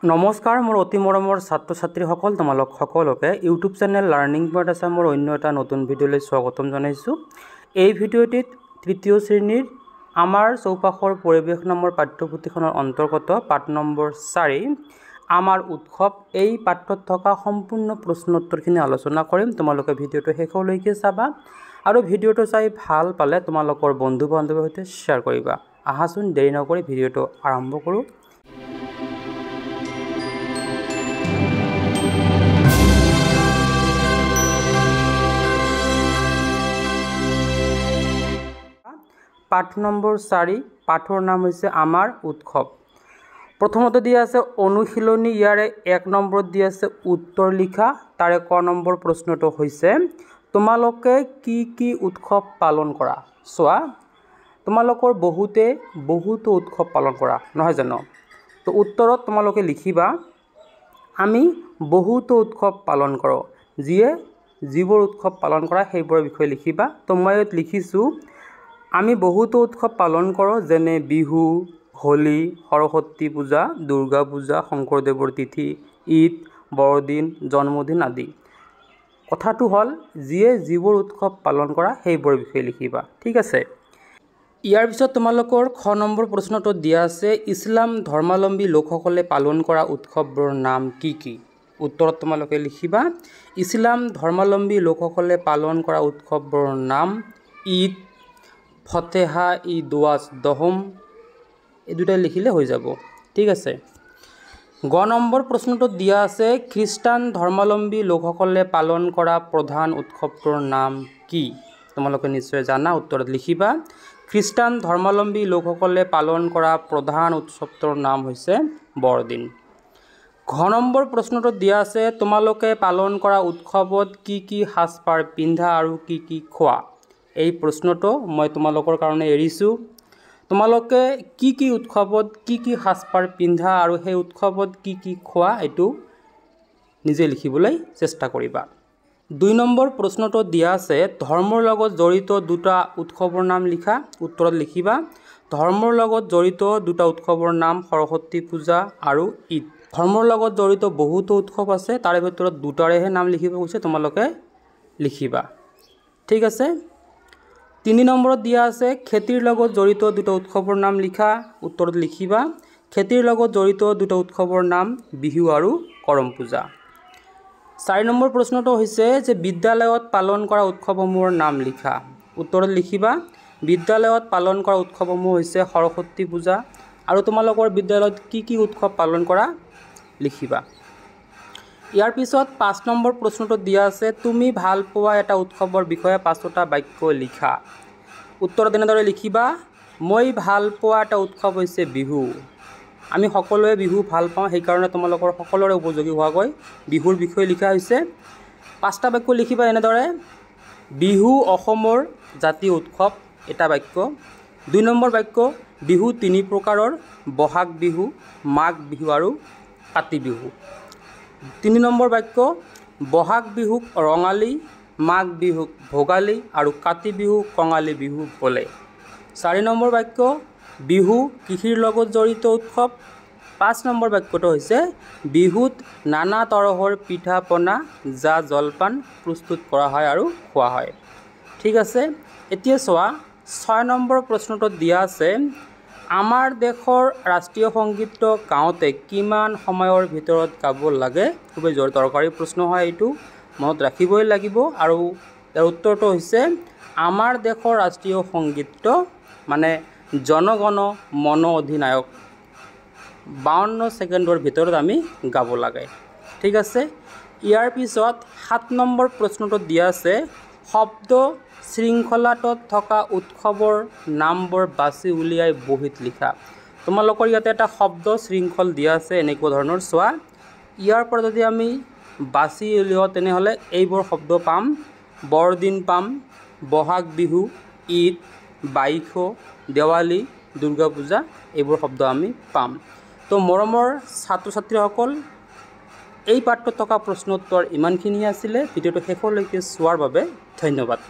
নমস্কাৰ মোৰ অতি মৰমৰ ছাত্ৰ ছাত্ৰীসকল তোমালোক সকলোকে ইউটিউব চেনেল লাৰ্নিং পইণ্ট আছামৰ অন্য এটা নতুন ভিডিঅ'লৈ স্বাগতম জনাইছোঁ। এই ভিডিঅ'টিত তৃতীয় শ্ৰেণীৰ আমাৰ চৌপাশৰ পৰিৱেশ নামৰ পাঠ্যপুথিখনৰ অন্তৰ্গত পাঠ নম্বৰ 4 আমাৰ উৎসৱ এই পাঠত থকা সম্পূৰ্ণ প্ৰশ্নোত্তৰখিনি আলোচনা কৰিম। তোমালোকে ভিডিঅ'টো শেষলৈকে চাবা আৰু ভিডিঅ'টো চাই ভাল পালে তোমালোকৰ বন্ধু বান্ধৱীৰ সৈতে শ্বেয়াৰ কৰিবা। আহাচোন দেৰি নকৰি ভিডিঅ'টো আৰম্ভ কৰোঁ। পাঠ নম্বৰ 4 পাঠৰ নাম হৈছে আমাৰ উৎসৱ। প্ৰথমতে দিয়া আছে অনুশীলনী, ইয়াৰে 1 নম্বৰত দিয়া আছে উত্তৰ লিখা। তাৰে ক নম্বৰ প্ৰশ্নটো হৈছে তোমালোকে কি কি উৎসৱ পালন কৰা। চোৱা, তোমালোকৰ বহুতো উৎসৱ পালন কৰা নহয় জানো। তো উত্তৰত তোমালোকে লিখিবা আমি বহুতো উৎসৱ পালন কৰোঁ। যিবোৰ উৎসৱ পালন কৰা সেইবোৰৰ বিষয়ে লিখিবা। তো মই ইয়াত লিখিছোঁ আমি বহুতো উৎসৱ পালন কৰোঁ, যেনে বিহু, হোলী, সৰস্বতী পূজা, দুৰ্গা পূজা, শংকৰদেৱৰ তিথি, ঈদ, বৰদিন, জন্মদিন আদি। কথাটো হ'ল যিবোৰ উৎসৱ পালন কৰা সেইবোৰৰ বিষয়ে লিখিবা। ঠিক আছে। ইয়াৰ পিছত তোমালোকৰ খ নম্বৰ প্ৰশ্নটো দিয়া আছে ইছলাম ধৰ্মাৱলম্বী লোকসকলে পালন কৰা উৎসৱবোৰৰ নাম কি কি। উত্তৰত তোমালোকে লিখিবা ইছলাম ধৰ্মাৱলম্বী লোকসকলে পালন কৰা উৎসৱবোৰৰ নাম ঈদ, ফতেহা ঈদ ৱাজ দহম, এই দুটাই লিখিলে হৈ যাব। ঠিক আছে। গ নম্বৰ প্ৰশ্নটোত দিয়া আছে খ্ৰীষ্টান ধৰ্মাৱলম্বী লোকসকলে পালন কৰা প্ৰধান উৎসৱটোৰ নাম কি। তোমালোকে নিশ্চয় জানা। উত্তৰত লিখিবা খ্ৰীষ্টান ধৰ্মাৱলম্বী লোকসকলে পালন কৰা প্ৰধান উৎসৱটোৰ নাম হৈছে বৰদিন। ঘ নম্বৰ প্ৰশ্নটোত দিয়া আছে তোমালোকে পালন কৰা উৎসৱত কি কি সাজপাৰ পিন্ধা আৰু কি কি খোৱা। এই প্ৰশ্নটো মই তোমালোকৰ কাৰণে এৰিছোঁ। তোমালোকে কি কি উৎসৱত কি কি সাজপাৰ পিন্ধা আৰু সেই উৎসৱত কি কি খোৱা এইটো নিজে লিখিবলৈ চেষ্টা কৰিবা। 2 নম্বৰ প্ৰশ্নটো দিয়া আছে ধৰ্মৰ লগত জড়িত দুটা উৎসৱৰ নাম লিখা। উত্তৰত লিখিবা ধৰ্মৰ লগত জড়িত দুটা উৎসৱৰ নাম সৰস্বতী পূজা আৰু ঈদ। ধৰ্মৰ লগত জড়িত বহুতো উৎসৱ আছে, তাৰে ভিতৰত দুটাৰেহে নাম লিখিব কৈছে, তোমালোকে লিখিবা। ঠিক আছে। 3 নম্বৰত দিয়া আছে খেতিৰ লগত জড়িত দুটা উৎসৱৰ নাম লিখা। উত্তৰত লিখিবা খেতিৰ লগত জড়িত দুটা উৎসৱৰ নাম বিহু আৰু কৰম পূজা। 4 নম্বৰ প্ৰশ্নটো হৈছে যে বিদ্যালয়ত পালন কৰা উৎসৱসমূহৰ নাম লিখা। উত্তৰত লিখিবা বিদ্যালয়ত পালন কৰা উৎসৱসমূহ হৈছে সৰস্বতী পূজা। আৰু তোমালোকৰ বিদ্যালয়ত কি কি উৎসৱ পালন কৰা লিখিবা। ইয়াৰ পিছত 5 নম্বৰ প্ৰশ্নটো দিয়া আছে তুমি ভাল পোৱা এটা উৎসৱৰ বিষয়ে 5টা বাক্য লিখা। উত্তৰত এনেদৰে লিখিবা মই ভাল পোৱা এটা উৎসৱ হৈছে বিহু। আমি সকলোৱে বিহু ভাল পাওঁ, সেইকাৰণে তোমালোকৰ সকলোৰে উপযোগী হোৱাকৈ বিহুৰ বিষয়ে লিখা হৈছে। 5টা বাক্য লিখিবা এনেদৰে বিহু অসমৰ জাতীয় উৎসৱ, এটা বাক্য। 2 নম্বৰ বাক্য বিহু 3 প্ৰকাৰৰ, বহাগ বিহু, মাঘ বিহু আৰু কাতি বিহু। 3 নম্বৰ বাক্য বহাগ বিহুক ৰঙালী, মাঘ বিহুক ভোগালী আৰু কাতি বিহুক কঙালী বিহু বোলে। 4 নম্বৰ বাক্য বিহু কৃষিৰ লগত জড়িত উৎসৱ। 5 নম্বৰ বাক্যটো হৈছে বিহুত নানা তৰহৰ পিঠা পনা জা জলপান প্ৰস্তুত কৰা হয় আৰু খোৱা হয়। ঠিক আছে। এতিয়া চোৱা 6 নম্বৰ প্ৰশ্নটোত দিয়া আছে আমাৰ দেশৰ ৰাষ্ট্ৰীয় সংগীতটো গাওঁতে কিমান সময়ৰ ভিতৰত গাব লাগে। খুবেই দৰকাৰী প্ৰশ্ন হয়, এইটো মনত ৰাখিবই লাগিব। আৰু ইয়াৰ উত্তৰটো হৈছে আমাৰ দেশৰ ৰাষ্ট্ৰীয় সংগীতটো মানে জনগণ মন অধিনায়ক 52 ছেকেণ্ডৰ ভিতৰত আমি গাব লাগে। ঠিক আছে। ইয়াৰ পিছত 7 নম্বৰ প্ৰশ্নটোত দিয়া আছে শব্দ শৃংখলাটোত থকা উৎসৱৰ নামবোৰ বাছি উলিয়াই বহীত লিখা। তোমালোকৰ ইয়াতে এটা শব্দ শৃংখল দিয়া আছে এনেকুৱা ধৰণৰ। চোৱা, ইয়াৰ পৰা যদি আমি বাছি উলিয়াওঁ তেনেহ'লে এইবোৰ শব্দ পাম বৰদিন পাম, বহাগ বিহু, ঈদ, বাইশু, দেৱালী, দুৰ্গা পূজা, এইবোৰ শব্দ আমি পাম। তো মৰমৰ ছাত্ৰ ছাত্ৰীসকল এই পাঠটোত থকা প্ৰশ্নোত্তৰ ইমানখিনি আছিলে। ভিডিঅ'টো শেষলৈকে চোৱাৰ বাবে ধন্যবাদ।